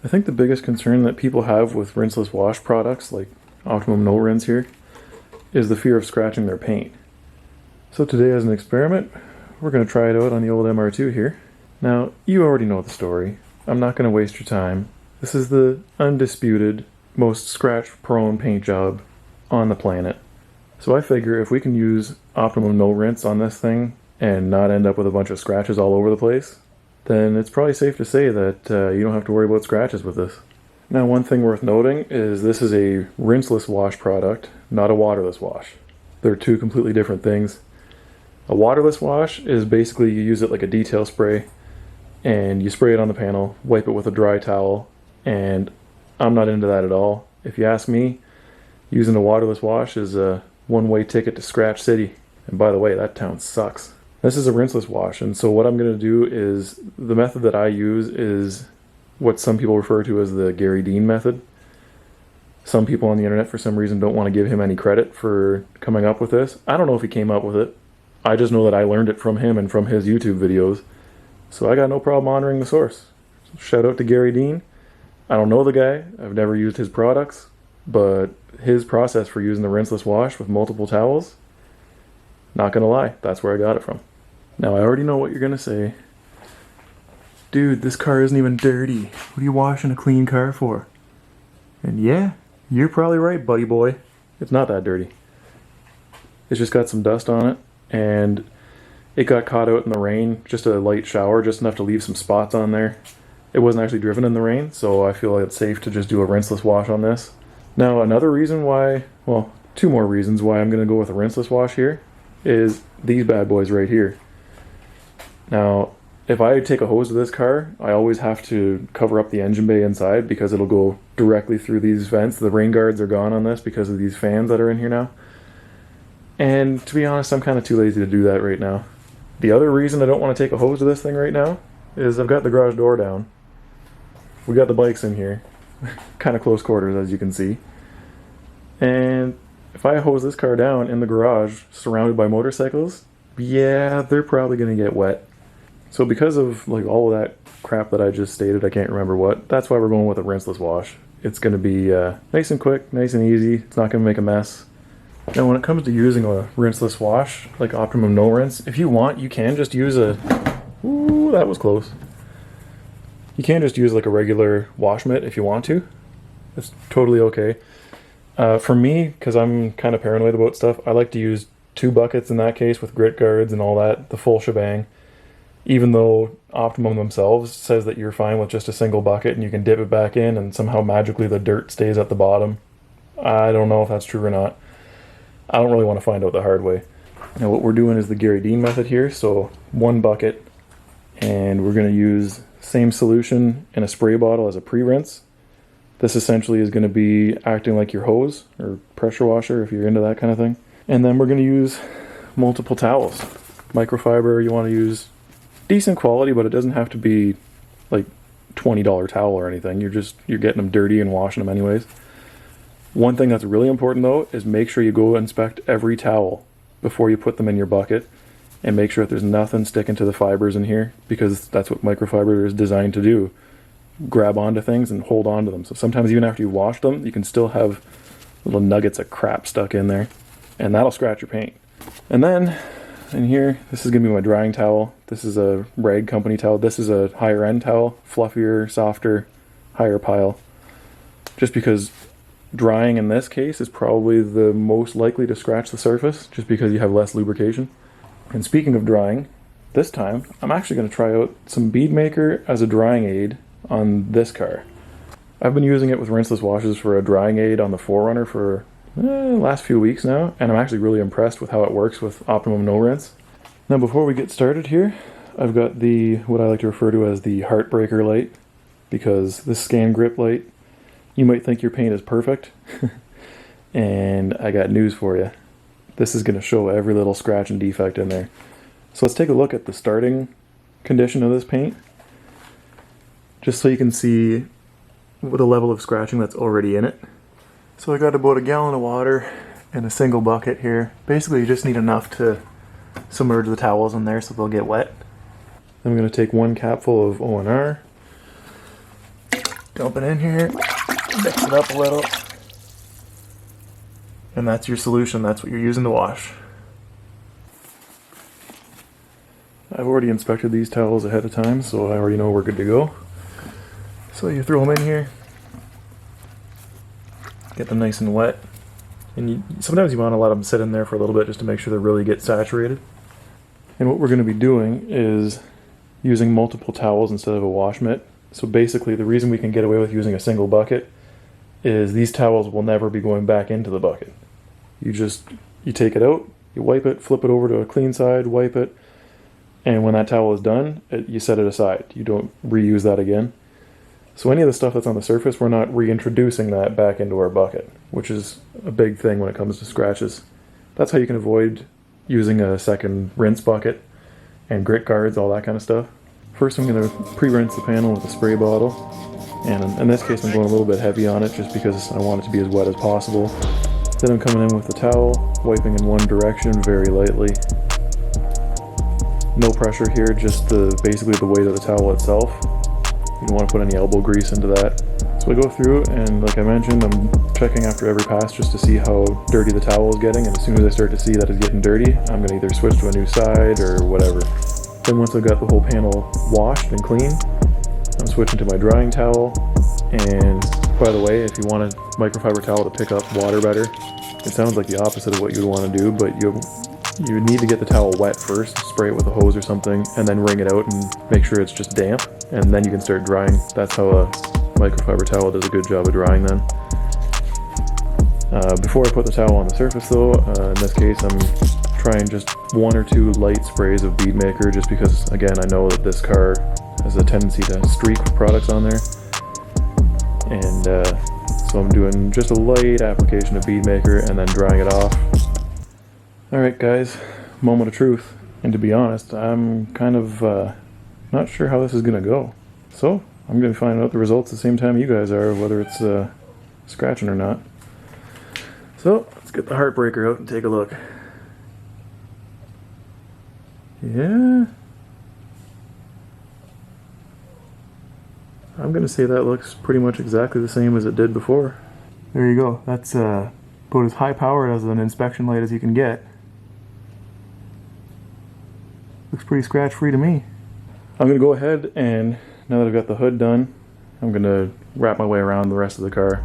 I think the biggest concern that people have with rinseless wash products like Optimum No Rinse here is the fear of scratching their paint. So today, as an experiment, we're going to try it out on the old MR2 here. Now, you already know the story. I'm not going to waste your time. This is the undisputed most scratch-prone paint job on the planet. So I figure if we can use Optimum No Rinse on this thing and not end up with a bunch of scratches all over the place, then it's probably safe to say that you don't have to worry about scratches with this. Now, one thing worth noting is this is a rinseless wash product, not a waterless wash. They're two completely different things. A waterless wash is basically you use it like a detail spray and you spray it on the panel, wipe it with a dry towel, and I'm not into that at all. If you ask me, using a waterless wash is a one-way ticket to Scratch City. And by the way, that town sucks. This is a rinseless wash, and so what I'm going to do is, the method that I use is what some people refer to as the Gary Dean method. Some people on the internet for some reason don't want to give him any credit for coming up with this. I don't know if he came up with it. I just know that I learned it from him and from his YouTube videos. So I got no problem honoring the source. Shout out to Gary Dean. I don't know the guy. I've never used his products. But his process for using the rinseless wash with multiple towels, not gonna lie, that's where I got it from. Now I already know what you're gonna say. Dude, this car isn't even dirty. What are you washing a clean car for? And yeah, you're probably right, buddy boy. It's not that dirty. It's just got some dust on it, and it got caught out in the rain, just a light shower, just enough to leave some spots on there. It wasn't actually driven in the rain, so I feel like it's safe to just do a rinseless wash on this. Now, another reason why, well, two more reasons why I'm going to go with a rinseless wash here is these bad boys right here. Now, if I take a hose to this car, I always have to cover up the engine bay inside because it'll go directly through these vents. The rain guards are gone on this because of these fans that are in here now. And to be honest, I'm kind of too lazy to do that right now. The other reason I don't want to take a hose to this thing right now is I've got the garage door down. We got the bikes in here. Kind of close quarters, as you can see. And if I hose this car down in the garage surrounded by motorcycles, yeah, they're probably going to get wet. So because of like all of that crap that I just stated, I can't remember what, that's why we're going with a rinseless wash. It's going to be nice and quick, nice and easy. It's not going to make a mess. Now when it comes to using a rinseless wash, like Optimum No Rinse, if you want, you can just use a... Ooh, that was close. You can just use like a regular wash mitt if you want to. It's totally okay. For me, because I'm kind of paranoid about stuff, I like to use 2 buckets in that case with grit guards and all that, the full shebang. Even though Optimum themselves says that you're fine with just a single bucket and you can dip it back in and somehow magically the dirt stays at the bottom. I don't know if that's true or not. I don't really want to find out the hard way. Now what we're doing is the Gary Dean method here, so 1 bucket, and we're going to use same solution in a spray bottle as a pre-rinse. This essentially is going to be acting like your hose or pressure washer if you're into that kind of thing. And then we're going to use multiple towels. Microfiber, you want to use decent quality, but it doesn't have to be like $20 towel or anything. You're getting them dirty and washing them anyways. One thing that's really important though is make sure you go inspect every towel before you put them in your bucket. And make sure that there's nothing sticking to the fibers in here, because that's what microfiber is designed to do. Grab onto things and hold on to them. So sometimes even after you wash them, you can still have little nuggets of crap stuck in there. And that'll scratch your paint. And then, in here, this is going to be my drying towel. This is a Rag Company towel. This is a higher end towel. Fluffier, softer, higher pile. Just because drying in this case is probably the most likely to scratch the surface, just because you have less lubrication. And speaking of drying, this time I'm actually going to try out some bead maker as a drying aid on this car. I've been using it with rinseless washes for a drying aid on the 4Runner for the last few weeks now, and I'm actually really impressed with how it works with Optimum No Rinse. Now before we get started here, I've got the, what I like to refer to as the Heartbreaker light, because this scan grip light, you might think your paint is perfect, and I got news for you. This is going to show every little scratch and defect in there. So let's take a look at the starting condition of this paint, just so you can see the level of scratching that's already in it. So I got about a gallon of water in a single bucket here. Basically you just need enough to submerge the towels in there so they'll get wet. I'm going to take 1 capful of O&R, Dump it in here, mix it up a little, and that's your solution. That's what you're using to wash. I've already inspected these towels ahead of time, so I already know we're good to go. So you throw them in here, get them nice and wet, and sometimes you want to let them sit in there for a little bit just to make sure they really get saturated. And what we're going to be doing is using multiple towels instead of a wash mitt. So basically the reason we can get away with using a single bucket is these towels will never be going back into the bucket. You take it out, you wipe it, flip it over to a clean side, wipe it, and when that towel is done, you set it aside. You don't reuse that again. So any of the stuff that's on the surface, we're not reintroducing that back into our bucket, which is a big thing when it comes to scratches. That's how you can avoid using a second rinse bucket and grit guards, all that kind of stuff. First I'm going to pre-rinse the panel with a spray bottle, and in this case I'm going a little bit heavy on it just because I want it to be as wet as possible. Then I'm coming in with the towel, wiping in one direction very lightly. No pressure here, just basically the weight of the towel itself. You don't want to put any elbow grease into that. So I go through and like I mentioned, I'm checking after every pass just to see how dirty the towel is getting, and as soon as I start to see that it's getting dirty, I'm going to either switch to a new side or whatever. Then once I've got the whole panel washed and clean, I'm switching to my drying towel. And by the way, if you want a microfiber towel to pick up water better, it sounds like the opposite of what you'd want to do, but you need to get the towel wet first, spray it with a hose or something, and then wring it out and make sure it's just damp, and then you can start drying. That's how a microfiber towel does a good job of drying then. Before I put the towel on the surface though, in this case I'm trying just 1 or 2 light sprays of bead maker, just because again I know that this car has a tendency to streak with products on there, and so I'm doing just a light application of bead maker and then drying it off. Alright guys, moment of truth, and to be honest I'm kind of not sure how this is going to go, so I'm going to find out the results at the same time you guys are, whether it's scratching or not. So let's get the heartbreaker out and take a look. Yeah, I'm going to say that looks pretty much exactly the same as it did before. There you go. That's about as high powered as an inspection light as you can get. Looks pretty scratch free to me. I'm going to go ahead and, now that I've got the hood done, I'm going to wrap my way around the rest of the car.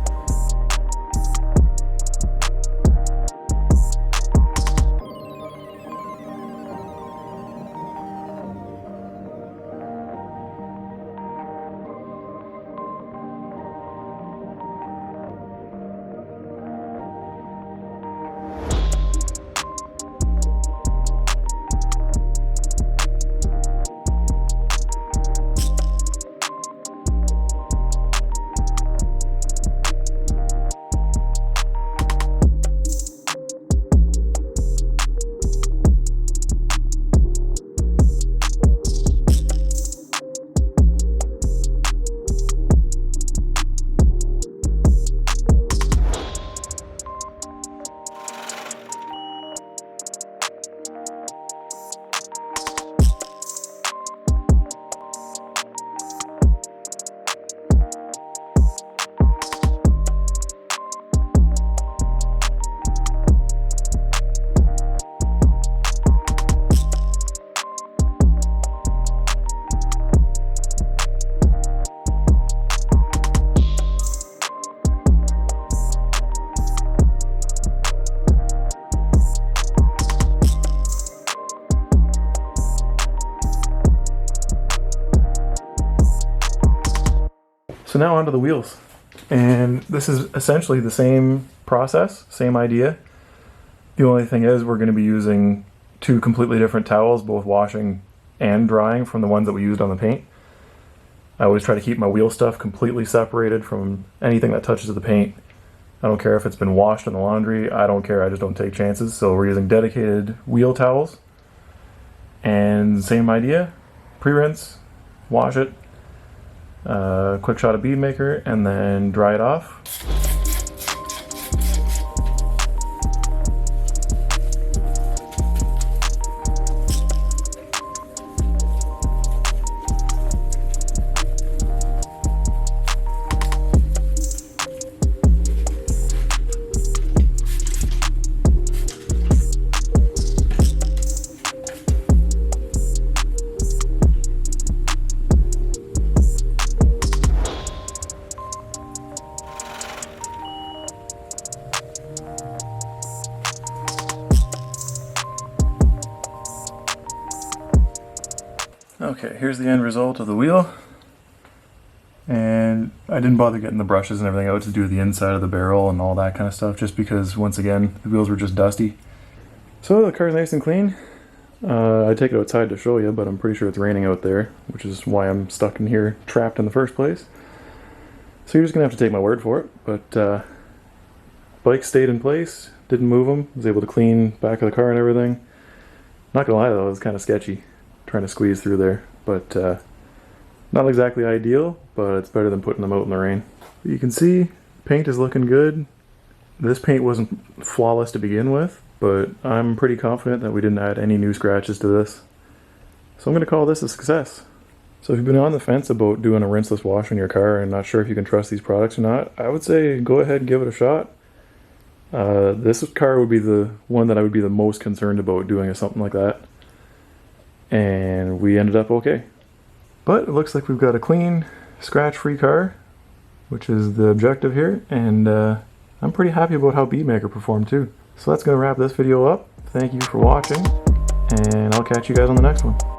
So now onto the wheels. And this is essentially the same process, same idea. The only thing is we're going to be using 2 completely different towels, both washing and drying from the ones that we used on the paint. I always try to keep my wheel stuff completely separated from anything that touches the paint. I don't care if it's been washed in the laundry, I don't care, I just don't take chances. So we're using dedicated wheel towels. And same idea, pre-rinse, wash it, quick shot of bead maker, and then dry it off. Okay, here's the end result of the wheel. And I didn't bother getting the brushes and everything out to do the inside of the barrel and all that kind of stuff, just because, once again, the wheels were just dusty. So the car's nice and clean. I take it outside to show you, but I'm pretty sure it's raining out there, which is why I'm stuck in here, trapped in the first place. So you're just going to have to take my word for it. But bike stayed in place, didn't move them, was able to clean back of the car and everything. Not going to lie though, it was kind of sketchy trying to squeeze through there, but not exactly ideal, but it's better than putting them out in the rain. You can see paint is looking good. This paint wasn't flawless to begin with, but I'm pretty confident that we didn't add any new scratches to this. So I'm going to call this a success. So if you've been on the fence about doing a rinseless wash on your car and not sure if you can trust these products or not, I would say go ahead and give it a shot. This car would be the one that I would be the most concerned about doing something like that. And we ended up okay. But it looks like we've got a clean, scratch-free car, which is the objective here, and I'm pretty happy about how Beatmaker performed too. So that's going to wrap this video up. Thank you for watching, and I'll catch you guys on the next one.